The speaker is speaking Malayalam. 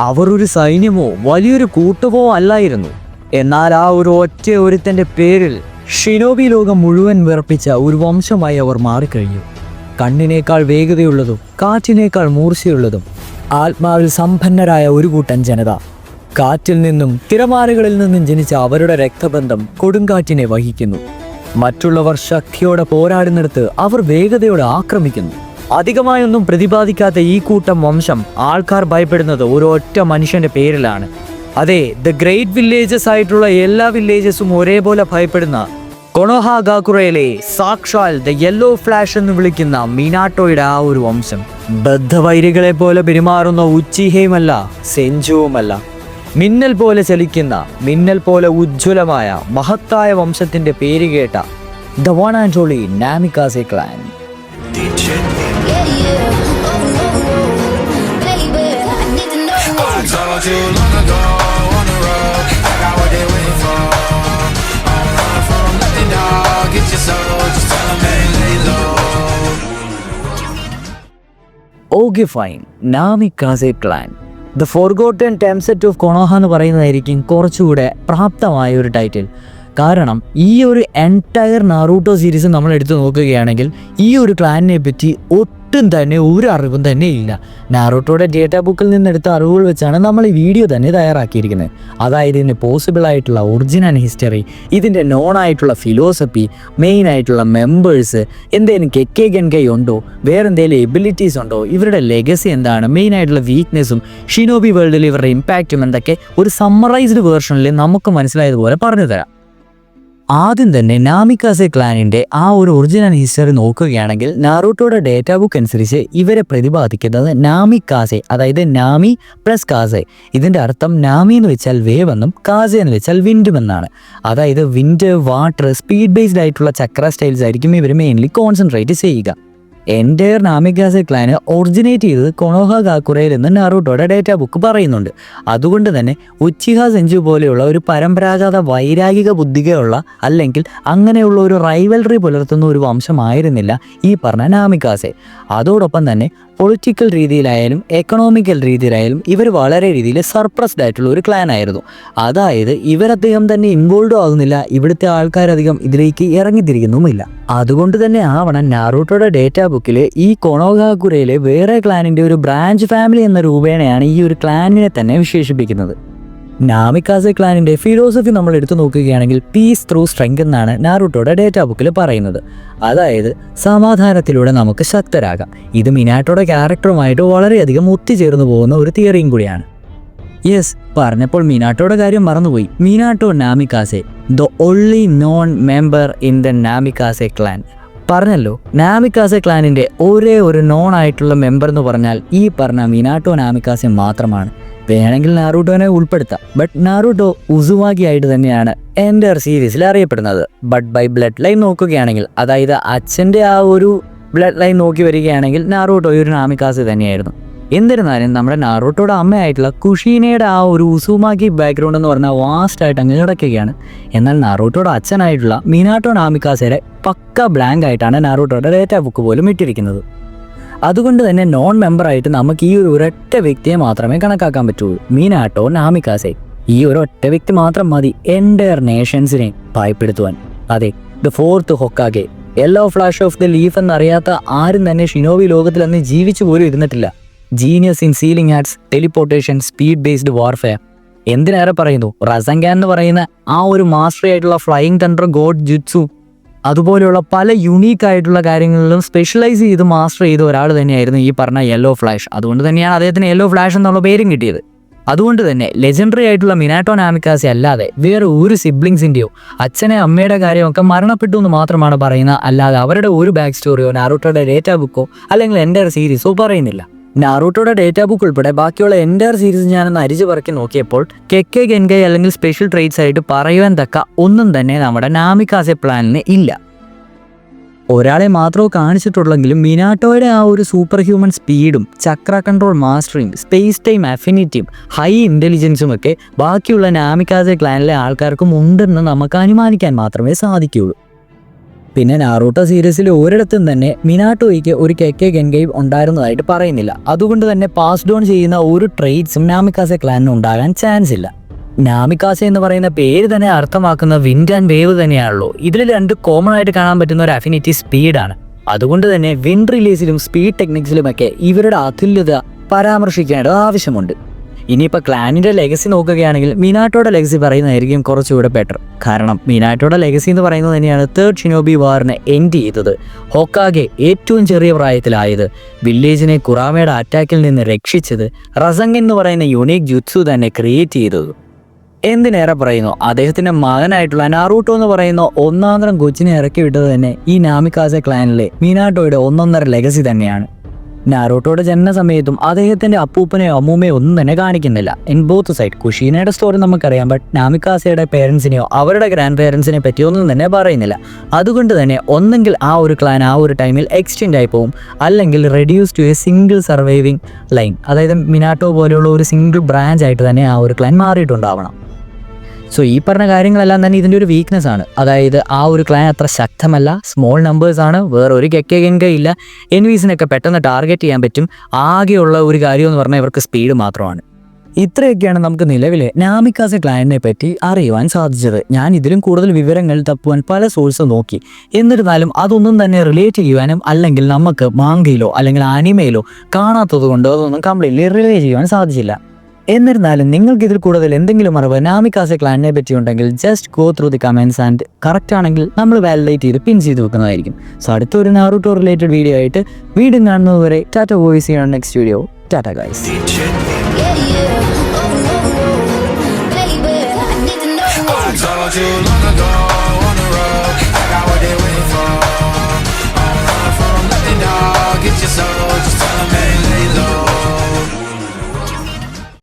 അവർ ഒരു സൈന്യമോ വലിയൊരു കൂട്ടമോ അല്ലായിരുന്നു. എന്നാൽ ആ ഒരു ഒറ്റ ഒരുത്തൻ്റെ പേരിൽ ഷിനോബി ലോകം മുഴുവൻ വിറപ്പിച്ച ഒരു വംശമായി അവർ മാറിക്കഴിഞ്ഞു. കണ്ണിനേക്കാൾ വേഗതയുള്ളതും കാറ്റിനേക്കാൾ മൂർച്ചയുള്ളതും ആത്മാവിൽ സമ്പന്നരായ ഒരു കൂട്ടം ജനത. കാറ്റിൽ നിന്നും തിരമാലകളിൽ നിന്നും ജനിച്ച അവരുടെ രക്തബന്ധം കൊടുങ്കാറ്റിനെ വഹിക്കുന്നു. മറ്റുള്ളവർ ശക്തിയോടെ പോരാടുന്നിടത്ത് അവർ വേഗതയോടെ ആക്രമിക്കുന്നു. അധികമായൊന്നും പ്രതിപാദിക്കാത്ത ഈ കൂട്ടം വംശം ആൾക്കാർ ഭയപ്പെടുന്നത് ഒരൊറ്റ മനുഷ്യന്റെ പേരിലാണ്. അതെ, ദ ഗ്രേറ്റ് വില്ലേജസ് ആയിട്ടുള്ള എല്ലാ വില്ലേജസും ഒരേപോലെ ഭയപ്പെടുന്ന കൊണോഹാഗാക്കുറയിലെ സാക്ഷാൽ ദ യെല്ലോ ഫ്ലാഷ് എന്ന് വിളിക്കുന്ന മിനാട്ടോയുടെ ആ ഒരു വംശം. ബദ്ധവൈരികളെ പോലെ പെരുമാറുന്ന ഉച്ചിഹയുമല്ല സെഞ്ചുവുമല്ല, മിന്നൽ പോലെ ചലിക്കുന്ന, മിന്നൽ പോലെ ഉജ്ജ്വലമായ മഹത്തായ വംശത്തിന്റെ പേര് കേട്ട the one and only Namikaze clan. Okay fine, Namikaze clan the forgotten ടെംസെറ്റ് ഓഫ് കൊണോഹ എന്ന് പറയുന്നതായിരിക്കും കുറച്ചുകൂടെ പ്രാപ്തമായ ഒരു ടൈറ്റിൽ. കാരണം ഈ ഒരു എൻറ്റയർ നാറൂട്ടോ സീരീസ് നമ്മൾ എടുത്ത് നോക്കുകയാണെങ്കിൽ ഈ ഒരു ക്ലാനിനെ പറ്റി ഒട്ടും തന്നെ ഒരു അറിവും തന്നെ ഇല്ല. നാറൂട്ടോയുടെ ഡേറ്റാ ബുക്കിൽ നിന്നെടുത്ത അറിവുകൾ വെച്ചാണ് നമ്മൾ ഈ വീഡിയോ തന്നെ തയ്യാറാക്കിയിരിക്കുന്നത്. അതായത് ഇതിന് പോസിബിൾ ആയിട്ടുള്ള ഒറിജിനൽ ഹിസ്റ്ററി, ഇതിൻ്റെ നോൺ ആയിട്ടുള്ള ഫിലോസഫി, മെയിൻ ആയിട്ടുള്ള മെമ്പേഴ്സ്, എന്തെങ്കിലും കെക്കെ ഗെൻകൈ ഉണ്ടോ, വേറെ എന്തെങ്കിലും എബിലിറ്റീസ് ഉണ്ടോ, ഇവരുടെ ലെഗസി എന്താണ്, മെയിൻ ആയിട്ടുള്ള വീക്ക്നെസ്സും ഷിനോബി വേൾഡിൽ ഇവരുടെ ഇമ്പാക്റ്റും എന്തൊക്കെ ഒരു സമ്മറൈസ്ഡ് വേർഷനിൽ നമുക്ക് മനസ്സിലായതുപോലെ പറഞ്ഞു തരാം. ആദ്യം തന്നെ നാമിക്കാസെ ക്ലാനിൻ്റെ ആ ഒരു ഒറിജിനൽ ഹിസ്റ്ററി നോക്കുകയാണെങ്കിൽ നാറൂട്ടോയുടെ ഡേറ്റാ ബുക്ക് അനുസരിച്ച് ഇവരെ പ്രതിപാദിക്കുന്നത് നാമിക്കാസെ, അതായത് നാമി പ്ലസ് കാസെ. ഇതിൻ്റെ അർത്ഥം നാമി എന്ന് വെച്ചാൽ വേവ് എന്നും കാസെ എന്ന് വെച്ചാൽ വിൻഡും എന്നാണ്. അതായത് വിൻഡ്, വാട്ടർ, സ്പീഡ് ബേസ്ഡ് ആയിട്ടുള്ള ചക്ര സ്റ്റൈൽസ് ആയിരിക്കും ഇവർ മെയിൻലി കോൺസെൻട്രേറ്റ് ചെയ്യുക. എൻ്റയർ നാമിക്കാസെ ക്ലാന് ഒറിജിനേറ്റ് ചെയ്തത് കൊണോഹാഗാക്കുറയിൽ നിന്ന് നാറൂട്ടോയുടെ ഡേറ്റാ ബുക്ക് പറയുന്നുണ്ട്. അതുകൊണ്ട് തന്നെ ഉച്ചിഹ സെഞ്ചു പോലെയുള്ള ഒരു പരമ്പരാഗത വൈരാഗിക ബുദ്ധികയുള്ള അല്ലെങ്കിൽ അങ്ങനെയുള്ള ഒരു റൈവൽറി പുലർത്തുന്ന ഒരു വംശമായിരുന്നില്ല ഈ പറഞ്ഞ നാമിക്കാസെ. അതോടൊപ്പം തന്നെ പൊളിറ്റിക്കൽ രീതിയിലായാലും എക്കണോമിക്കൽ രീതിയിലായാലും ഇവർ വളരെ രീതിയിൽ സർപ്രസ്ഡ് ആയിട്ടുള്ള ഒരു ക്ലാൻ ആയിരുന്നു. അതായത് ഇവരധികം തന്നെ ഇൻവോൾവ് ആകുന്നില്ല, ഇവിടുത്തെ ആൾക്കാരധികം ഇതിലേക്ക് ഇറങ്ങിത്തിരിക്കുന്നുമില്ല. അതുകൊണ്ട് തന്നെ ആവണം നാറൂട്ടോയുടെ ഡേറ്റാ ബുക്കിൽ ഈ കൊണോഹാഗുറയിലെ വേറെ ക്ലാനിൻ്റെ ഒരു ബ്രാഞ്ച് ഫാമിലി എന്ന രൂപേണയാണ് ഈ ഒരു ക്ലാനിനെ തന്നെ വിശേഷിപ്പിക്കുന്നത്. നാമിക്കാസെ ക്ലാനിൻ്റെ ഫിലോസഫി നമ്മൾ എടുത്തു നോക്കുകയാണെങ്കിൽ പീസ് ത്രൂ സ്ട്രെങ്ത് എന്നാണ് നാറൂട്ടോയുടെ ഡേറ്റാ ബുക്കിൽ പറയുന്നത്. അതായത് സമാധാനത്തിലൂടെ നമുക്ക് ശക്തരാകാം. ഇത് മിനാട്ടോയുടെ ക്യാരക്ടറുമായിട്ട് വളരെയധികം ഒത്തുചേർന്ന് പോകുന്ന ഒരു തിയറിയും കൂടിയാണ്. യെസ്, പറഞ്ഞപ്പോൾ മിനാട്ടോയുടെ കാര്യം മറന്നുപോയി. Minato Namikaze the only known member in the Namikaze clan. പറഞ്ഞല്ലോ, നാമിക്കാസെ ക്ലാനിൻ്റെ ഒരേ ഒരു നോൺ ആയിട്ടുള്ള മെമ്പർ എന്ന് പറഞ്ഞാൽ ഈ പറഞ്ഞ മിനാട്ടോ നാമിക്കാസെ മാത്രമാണ്. വേണമെങ്കിൽ നാറൂട്ടോനെ ഉൾപ്പെടുത്താം, ബട്ട് നാറൂട്ടോ ഉസുവാഗി ആയിട്ട് തന്നെയാണ് എൻ്റെ സീരീസിൽ അറിയപ്പെടുന്നത്. ബട്ട് ബൈ ബ്ലഡ് ലൈൻ നോക്കുകയാണെങ്കിൽ, അതായത് അച്ഛൻ്റെ ആ ഒരു ബ്ലഡ് ലൈൻ നോക്കി വരികയാണെങ്കിൽ നാറൂട്ടോ ഒരു നാമിക്കാസെ തന്നെയായിരുന്നു. എന്നിരുന്നാലും നമ്മുടെ നാറൂട്ടോയുടെ അമ്മയായിട്ടുള്ള കുഷീനയുടെ ആ ഒരു ഉസുമാഗി ബാക്ക്ഗ്രൗണ്ട് എന്ന് പറഞ്ഞാൽ വാസ്റ്റ് ആയിട്ട് അങ്ങ് കിടക്കുകയാണ്. എന്നാൽ നാറൂട്ടോയുടെ അച്ഛനായിട്ടുള്ള മിനാട്ടോ നാമിക്കാസെയുടെ പക്ക ബ്ലാങ്ക് ആയിട്ടാണ് നാറൂട്ടോയുടെ ഡേറ്റാ ബുക്ക് പോലും ഇട്ടിരിക്കുന്നത്. അതുകൊണ്ട് തന്നെ നോൺ മെമ്പറായിട്ട് നമുക്ക് ഈ ഒരു ഒരൊറ്റ വ്യക്തിയെ മാത്രമേ കണക്കാക്കാൻ പറ്റുള്ളൂ, മിനാട്ടോ നാമിക്കാസെ. ഈ ഒരു ഒറ്റ വ്യക്തി മാത്രം മതി എൻ്റയർ നേഷൻസിനെ ഭയപ്പെടുത്തുവാൻ. അതെ, the fourth Hokage, yellow flash of the leaf എന്നറിയാത്ത ആരും തന്നെ ഷിനോബി ലോകത്തിൽ അന്ന് ജീവിച്ചു പോലും ഇരുന്നിട്ടില്ല. Genius in sealing arts, teleportation, speed based warfare. എന്തിനേറെ പറയുന്നു, റസംഗാൻ എന്ന് പറയുന്ന ആ ഒരു മാസ്റ്ററി ആയിട്ടുള്ള ഫ്ലൈയിങ് തണ്ടർ, ഗോഡ് ജുറ്റ്സു, അതുപോലെയുള്ള പല യുണീക്ക് ആയിട്ടുള്ള കാര്യങ്ങളിലും സ്പെഷ്യലൈസ് ചെയ്ത് മാസ്റ്റർ ചെയ്ത ഒരാൾ തന്നെയായിരുന്നു ഈ പറഞ്ഞ യെല്ലോ ഫ്ലാഷ്. അതുകൊണ്ട് തന്നെയാണ് അദ്ദേഹത്തിന് യെല്ലോ ഫ്ലാഷ് എന്നുള്ള പേരും കിട്ടിയത്. അതുകൊണ്ട് തന്നെ ലെജൻഡറി ആയിട്ടുള്ള മിനാട്ടോ നാമിക്കാസെ അല്ലാതെ വേറെ ഒരു സിബ്ലിങ്സിൻ്റെയോ അച്ഛനെ അമ്മയുടെ കാര്യമൊക്കെ മരണപ്പെട്ടു എന്ന് മാത്രമാണ് പറയുന്നത്. അല്ലാതെ അവരുടെ ഒരു ബാക്ക് സ്റ്റോറിയോ നാറൂട്ടോയുടെ ഡേറ്റാ ബുക്കോ അല്ലെങ്കിൽ എൻ്റെ സീരീസോ പറയുന്നില്ല. നാറൂട്ടോയുടെ ഡേറ്റാ ബുക്ക് ഉൾപ്പെടെ ബാക്കിയുള്ള എൻ്റയർ സീരീസ് ഞാനൊന്ന് അരിച്ചു പറക്കി നോക്കിയപ്പോൾ കെക്കെ ഗെൻകൈ അല്ലെങ്കിൽ സ്പെഷ്യൽ ട്രേറ്റ്സ് ആയിട്ട് പറയുവാൻ തക്ക ഒന്നും തന്നെ നമ്മുടെ നാമിക്കാസെ പ്ലാനിന് ഇല്ല. ഒരാളെ മാത്രമേ കാണിച്ചിട്ടുള്ളെങ്കിലും മിനാട്ടോയുടെ ആ ഒരു സൂപ്പർ ഹ്യൂമൻ സ്പീഡും ചക്ര കൺട്രോൾ മാസ്റ്ററിയും സ്പേസ് ടൈം അഫിനിറ്റിയും ഹൈ ഇൻ്റലിജൻസും ഒക്കെ ബാക്കിയുള്ള നാമിക്കാസെ ക്ലാനിലെ ആൾക്കാർക്കും ഉണ്ടെന്ന് നമുക്ക് അനുമാനിക്കാൻ മാത്രമേ സാധിക്കുകയുള്ളൂ. പിന്നെ നാറൂട്ടോ സീരീസിൽ ഒരിടത്തും തന്നെ മിനാട്ടോയ്ക്ക് ഒരു കെക്കെ ഗെൻഗെയും ഉണ്ടായിരുന്നതായിട്ട് പറയുന്നില്ല. അതുകൊണ്ട് തന്നെ പാസ് ഡോൺ ചെയ്യുന്ന ഒരു ട്രെയ്റ്റ്സും നാമിക്കാസെ ക്ലാനിന് ഉണ്ടാകാൻ ചാൻസ് ഇല്ല. നാമിക്കാസെ എന്ന് പറയുന്ന പേര് തന്നെ അർത്ഥമാക്കുന്ന വിൻഡ് ആൻഡ് വേവ് തന്നെയാണല്ലോ. ഇതിൽ രണ്ട് കോമൺ ആയിട്ട് കാണാൻ പറ്റുന്ന ഒരു അഫിനിറ്റി സ്പീഡാണ്. അതുകൊണ്ട് തന്നെ വിൻഡ് റിലീസിലും സ്പീഡ് ടെക്നിക്സിലുമൊക്കെ ഇവരുടെ അതുല്യത പരാമർശിക്കേണ്ടത് ആവശ്യമുണ്ട്. ഇനിയിപ്പോൾ ക്ലാനിൻ്റെ ലെഗസി നോക്കുകയാണെങ്കിൽ മിനാട്ടോയുടെ ലെഗസി പറയുന്നതായിരിക്കും കുറച്ചുകൂടെ ബെറ്റർ. കാരണം മിനാട്ടോയുടെ ലെഗസി എന്ന് പറയുന്നത് തന്നെയാണ് തേർഡ് ഷിനോബി വാറിനെ എൻഡ് ചെയ്തത്, ഹോക്കാഗെ ഏറ്റവും ചെറിയ പ്രായത്തിലായത്, വില്ലേജിനെ കുറാമയുടെ അറ്റാക്കിൽ നിന്ന് രക്ഷിച്ചത്, റസംഗൻ എന്ന് പറയുന്ന യുണീക്ക് ജുത്സു തന്നെ ക്രിയേറ്റ് ചെയ്തത്. എന്തിനേറെ പറയുന്നു, അദ്ദേഹത്തിൻ്റെ മകനായിട്ടുള്ള നാറൂട്ടോ എന്ന് പറയുന്ന ഒന്നാന്തരം കൊച്ചിനെ ഇറക്കി വിട്ടത് തന്നെ ഈ നാമിക്കാസെ ക്ലാനിലെ മിനാട്ടോയുടെ ഒന്നൊന്നര ലെഗസി തന്നെയാണ്. നാറൂട്ടോയുടെ ജനന സമയത്തും അദ്ദേഹത്തിൻ്റെ അപ്പൂപ്പനെയോ അമ്മൂമ്മയോ ഒന്നും തന്നെ കാണിക്കുന്നില്ല. ഇൻ ബോത്ത് സൈഡ് കുഷീനയുടെ സ്റ്റോറി നമുക്കറിയാം, ബട്ട് നാമിക്കാസയുടെ പേരൻസിനെയോ അവരുടെ ഗ്രാൻഡ് പേരൻസിനെ പറ്റിയോ ഒന്നും തന്നെ പറയുന്നില്ല. അതുകൊണ്ട് തന്നെ ഒന്നെങ്കിൽ ആ ഒരു ക്ലാൻ ആ ഒരു ടൈമിൽ എക്സ്റ്റെൻഡ് ആയി പോകും, അല്ലെങ്കിൽ reduce to a single surviving line, അതായത് മിനാട്ടോ പോലെയുള്ള ഒരു സിംഗിൾ ബ്രാഞ്ച് ആയിട്ട് തന്നെ ആ ഒരു ക്ലാൻ മാറിയിട്ടുണ്ടാവണം. സോ ഈ പറഞ്ഞ കാര്യങ്ങളെല്ലാം തന്നെ ഇതിൻ്റെ ഒരു വീക്ക്നെസ് ആണ്. അതായത് ആ ഒരു ക്ലാൻ അത്ര ശക്തമല്ല, സ്മോൾ നമ്പേഴ്സാണ്, വേറെ ഒരു കെക്കെ ഗെൻഗെ ഇല്ല, എനിമീസിനൊക്കെ പെട്ടെന്ന് ടാർഗറ്റ് ചെയ്യാൻ പറ്റും. ആകെയുള്ള ഒരു കാര്യം എന്ന് പറഞ്ഞാൽ ഇവർക്ക് സ്പീഡ് മാത്രമാണ്. ഇത്രയൊക്കെയാണ് നമുക്ക് നിലവിലെ നാമിക്കാസെ ക്ലാനിനെ പറ്റി അറിയുവാൻ സാധിച്ചത്. ഞാൻ ഇതിലും കൂടുതൽ വിവരങ്ങൾ തപ്പുവാൻ പല സോഴ്സ് നോക്കി. എന്നിരുന്നാലും അതൊന്നും തന്നെ റിലേറ്റ് ചെയ്യുവാനും അല്ലെങ്കിൽ നമുക്ക് മാങ്കയിലോ അല്ലെങ്കിൽ ആനിമയിലോ കാണാത്തത് കൊണ്ടോ അതൊന്നും കംപ്ലീറ്റ്ലി റിലേറ്റ് ചെയ്യുവാൻ സാധിച്ചില്ല. എന്നിരുന്നാലും നിങ്ങൾക്ക് ഇതിൽ കൂടുതൽ എന്തെങ്കിലും അറിവ് നാമിക്കാസെ ക്ലാനിനെ പറ്റി ഉണ്ടെങ്കിൽ just go through the comments and correct ആണെങ്കിൽ നമ്മൾ വാലിഡേറ്റ് ചെയ്ത് പിൻ ചെയ്ത് വെക്കുന്നതായിരിക്കും. സോ അടുത്തൊരു നാറൂട്ടോ റിലേറ്റഡ് വീഡിയോ ആയിട്ട് വീണ്ടും കാണുന്നതുവരെ ടാറ്റ വോയിസ് ചെയ്യണം. Next video Tata guys.